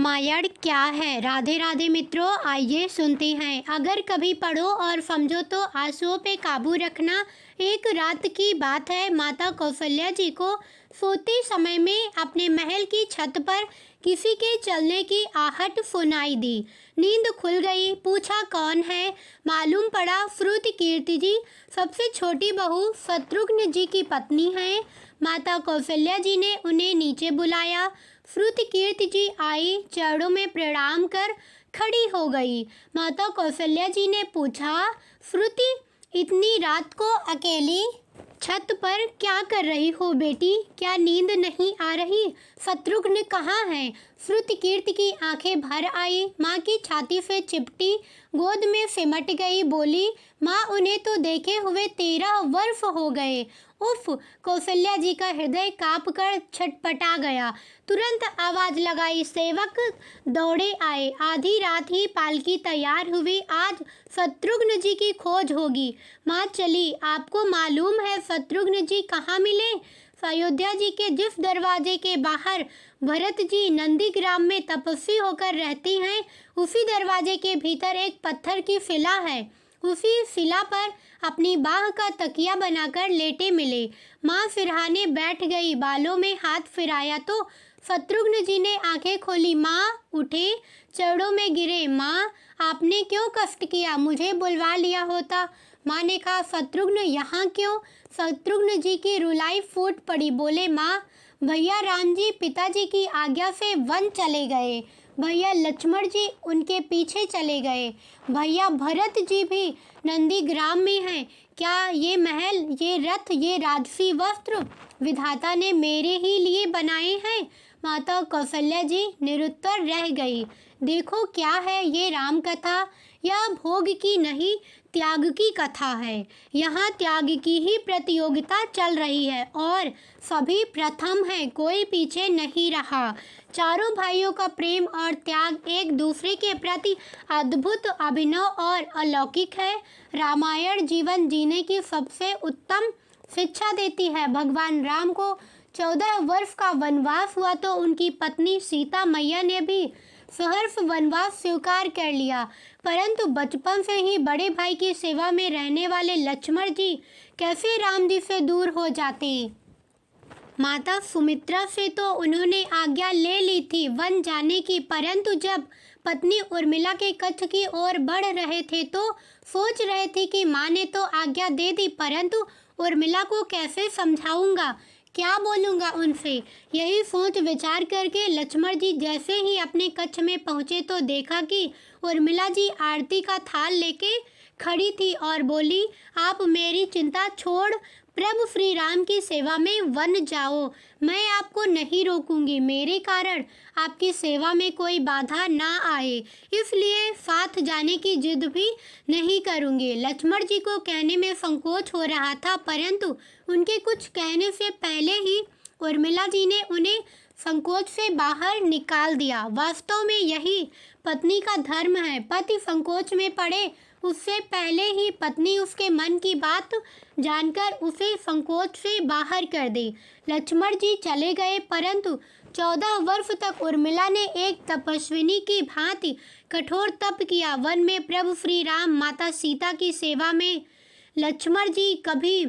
रामायण क्या है? राधे राधे मित्रों, आइए सुनते हैं। अगर कभी पढ़ो और समझो तो आंसुओं पे काबू रखना। एक रात की बात है, माता कौशल्या जी को सोते समय में अपने महल की छत पर किसी के चलने की आहट सुनाई दी। नींद खुल गई। पूछा कौन है? मालूम पड़ा श्रुति कीर्ति जी, सबसे छोटी बहू शत्रुघ्न जी की पत्नी है। माता कौशल्या जी ने उन्हें नीचे बुलाया। श्रुति कीर्ति जी आई, चरणों में प्रणाम कर खड़ी हो गई। माता कौशल्या जी ने पूछा, श्रुति इतनी रात को अकेली छत पर क्या कर रही हो बेटी? क्या नींद नहीं आ रही? शत्रुघ्न कहाँ है? श्रुति कीर्ति की आंखें भर आई, माँ की छाती से चिपटी, गोद में सिमट गई। बोली, माँ उन्हें तो देखे हुए 13 वर्ष हो गए। उफ! कौशल्या जी का हृदय कांप कर छटपटा गया। तुरंत आवाज लगाई, सेवक दौड़े आए। आधी रात ही पालकी तैयार हुई। आज शत्रुघ्न जी की खोज होगी। माँ चली। आपको मालूम है शत्रुघ्न जी कहाँ मिले? अयोध्या जी के जिस दरवाजे के बाहर भरत जी नंदीग्राम में तपस्वी होकर रहती हैं, उसी दरवाजे के भीतर एक पत्थर की शिला है। उसी शिला पर अपनी बाह का तकिया बनाकर लेटे मिले। माँ सिरहाने बैठ गई। बालों में हाथ फिराया तो शत्रुघ्न जी ने आंखें खोली। माँ उठे, चरणों में गिरे। माँ आपने क्यों कष्ट किया? मुझे बुलवा लिया होता। माँ ने कहा, शत्रुघ्न यहाँ क्यों? शत्रुघ्न जी की रुलाई फूट पड़ी। बोले, माँ भैया राम जी पिताजी की आज्ञा से वन चले गए। भैया लक्ष्मण जी उनके पीछे चले गए। भैया भरत जी भी नंदीग्राम में हैं। क्या ये महल, ये रथ, ये राजसी वस्त्र विधाता ने मेरे ही लिए बनाए हैं? माता कौशल्या जी निरुत्तर रह गई। देखो क्या है ये राम कथा? यह भोग की नहीं, त्याग की कथा है। यहाँ त्याग की ही प्रतियोगिता चल रही है और सभी प्रथम हैं, कोई पीछे नहीं रहा। चारों भाइयों का प्रेम और त्याग एक दूसरे के प्रति अद्भुत, अभिनव और अलौकिक है। रामायण जीवन जीने की सबसे उत्तम शिक्षा देती है। भगवान राम को 14 वर्ष का वनवास हुआ तो उनकी पत्नी सीता मैया ने भी सहर्ष वनवास स्वीकार कर लिया, परंतु बचपन से ही बड़े भाई की सेवा में रहने वाले लक्ष्मण जी कैसे राम जी से दूर हो जाते? माता सुमित्रा से तो उन्होंने आज्ञा ले ली थी वन जाने की, परंतु जब पत्नी उर्मिला के कच्छ की ओर बढ़ रहे थे तो सोच रहे थे कि माँ ने तो आज्ञा दे दी, परंतु उर्मिला को कैसे समझाऊंगा, क्या बोलूँगा उनसे? यही सोच विचार करके लक्ष्मण जी जैसे ही अपने कच्छ में पहुँचे तो देखा कि उर्मिला जी आरती का थाल लेके खड़ी थी और बोली, आप मेरी चिंता छोड़ प्रभु श्री राम की सेवा में वन जाओ। मैं आपको नहीं रोकूंगी। मेरे कारण आपकी सेवा में कोई बाधा ना आए, इसलिए साथ जाने की जिद भी नहीं करूंगी। लक्ष्मण जी को कहने में संकोच हो रहा था, परंतु उनके कुछ कहने से पहले ही उर्मिला जी ने उन्हें संकोच से बाहर निकाल दिया। वास्तव में यही पत्नी का धर्म है। पति संकोच में पड़े उससे पहले ही पत्नी उसके मन की बात जानकर उसे संकोच से बाहर कर दे। लक्ष्मण जी चले गए, परंतु 14 वर्ष तक उर्मिला ने एक तपस्विनी की भांति कठोर तप किया। वन में प्रभु श्री राम, माता सीता की सेवा में लक्ष्मण जी कभी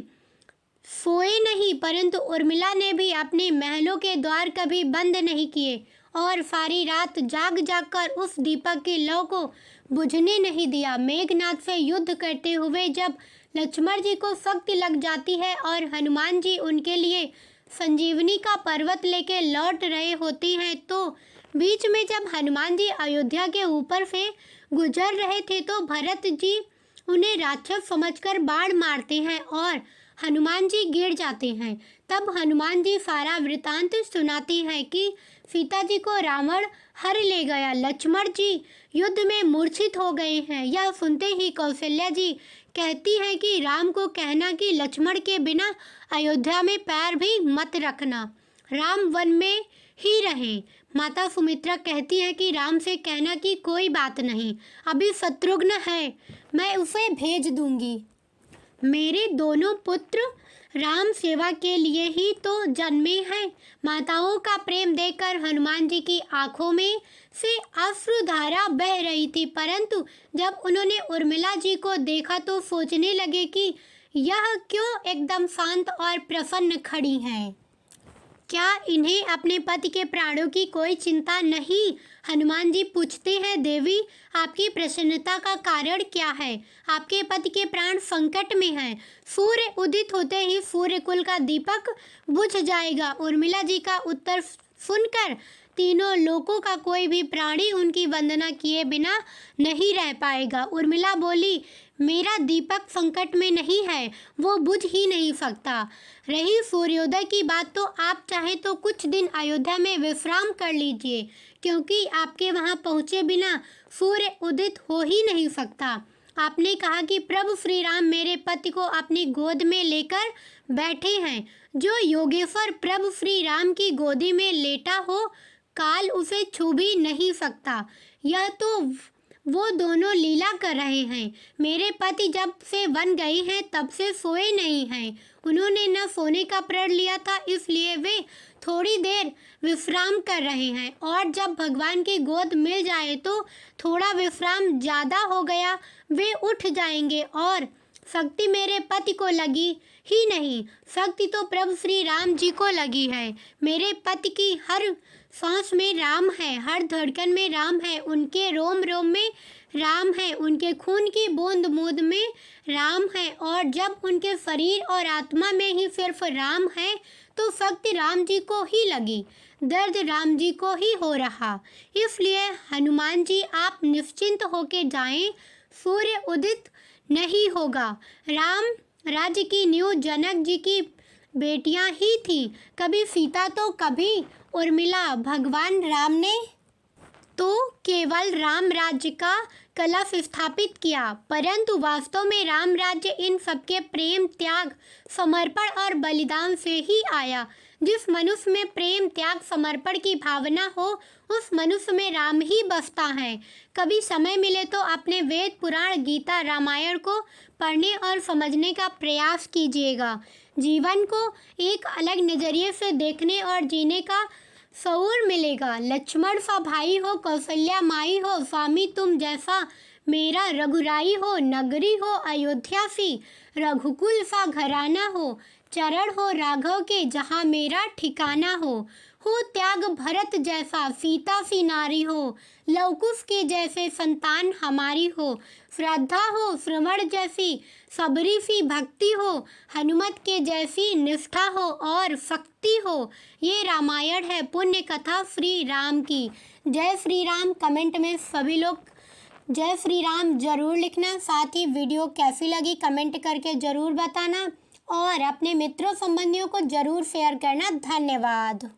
सोए नहीं, परंतु उर्मिला ने भी अपने महलों के द्वार कभी बंद नहीं किए और सारी रात जाग जाग कर उस दीपक की लौ को बुझने नहीं दिया। मेघनाथ से युद्ध करते हुए जब लक्ष्मण जी को शक्ति लग जाती है और हनुमान जी उनके लिए संजीवनी का पर्वत लेके लौट रहे होते हैं, तो बीच में जब हनुमान जी अयोध्या के ऊपर से गुजर रहे थे तो भरत जी उन्हें राक्षस समझकर बाण मारते हैं और हनुमान जी गिर जाते हैं। तब हनुमान जी सारा वृतांत सुनाते हैं कि सीता जी को रावण हर ले गया, लक्ष्मण जी युद्ध में मूर्छित हो गए हैं। यह सुनते ही कौशल्या जी कहती हैं कि राम को कहना कि लक्ष्मण के बिना अयोध्या में पैर भी मत रखना, राम वन में ही रहे। माता सुमित्रा कहती है कि राम से कहना कि कोई बात नहीं, अभी शत्रुघ्न है, मैं उसे भेज दूंगी। मेरे दोनों पुत्र राम सेवा के लिए ही तो जन्मे हैं। माताओं का प्रेम देखकर हनुमान जी की आंखों में से अश्रुधारा बह रही थी, परंतु जब उन्होंने उर्मिला जी को देखा तो सोचने लगे कि यह क्यों एकदम शांत और प्रसन्न खड़ी हैं। क्या इन्हें अपने पति के प्राणों की कोई चिंता नहीं? हनुमान जी पूछते हैं, देवी आपकी प्रसन्नता का कारण क्या है? आपके पति के प्राण संकट में हैं। सूर्य उदित होते ही सूर्य कुल का दीपक बुझ जाएगा। उर्मिला जी का उत्तर सुनकर तीनों लोकों का कोई भी प्राणी उनकी वंदना किए बिना नहीं रह पाएगा। उर्मिला बोली, मेरा दीपक संकट में नहीं है, वो बुझ ही नहीं सकता। रही सूर्योदय की बात, तो आप चाहे तो कुछ दिन अयोध्या में विश्राम कर लीजिए, क्योंकि आपके वहां पहुंचे बिना सूर्य उदित हो ही नहीं सकता। आपने कहा कि प्रभु श्री राम मेरे पति को अपनी गोद में लेकर बैठे हैं। जो योगेश्वर प्रभु श्री राम की गोदी में लेटा हो, काल उसे छू भी नहीं सकता। यह तो वो दोनों लीला कर रहे हैं। मेरे पति जब से वन गए हैं तब से सोए नहीं हैं। उन्होंने न सोने का प्रण लिया था, इसलिए वे थोड़ी देर विश्राम कर रहे हैं, और जब भगवान की गोद मिल जाए तो थोड़ा विश्राम ज़्यादा हो गया, वे उठ जाएंगे। और शक्ति मेरे पति को लगी ही नहीं, शक्ति तो प्रभु श्री राम जी को लगी है। मेरे पति की हर सांस में राम है, हर धड़कन में राम है, उनके रोम रोम में राम है, उनके खून की बूंद बूंद में राम है। और जब उनके शरीर और आत्मा में ही सिर्फ राम है, तो शक्ति राम जी को ही लगी, दर्द राम जी को ही हो रहा। इसलिए हनुमान जी आप निश्चिंत होके जाएं, सूर्य उदित नहीं होगा। राम राज्य की नींव जनक जी की बेटियां ही थीं, कभी सीता तो कभी उर्मिला। भगवान राम ने तो केवल राम राज्य का कलश स्थापित किया, परंतु वास्तव में राम राज्य इन सबके प्रेम, त्याग, समर्पण और बलिदान से ही आया। जिस मनुष्य में प्रेम, त्याग, समर्पण की भावना हो, उस मनुष्य में राम ही बसता है। कभी समय मिले तो अपने वेद, पुराण, गीता, रामायण को पढ़ने और समझने का प्रयास कीजिएगा। जीवन को एक अलग नज़रिए से देखने और जीने का शऊर मिलेगा। लक्ष्मण सा भाई हो, कौशल्या माई हो, स्वामी तुम जैसा मेरा रघुराई हो, नगरी हो अयोध्या सी, रघुकुल सा घराना हो, चरण हो राघव के जहाँ मेरा ठिकाना हो त्याग भरत जैसा, सीता सी नारी हो, लवकुश के जैसे संतान हमारी हो, श्रद्धा हो श्रवण जैसी, सबरी सी भक्ति हो, हनुमत के जैसी निष्ठा हो और शक्ति हो। ये रामायण है, पुण्य कथा श्री राम की। जय श्री राम। कमेंट में सभी लोग जय श्री राम जरूर लिखना। साथ ही वीडियो कैसी लगी कमेंट करके ज़रूर बताना, और अपने मित्रों संबंधियों को ज़रूर शेयर करना। धन्यवाद।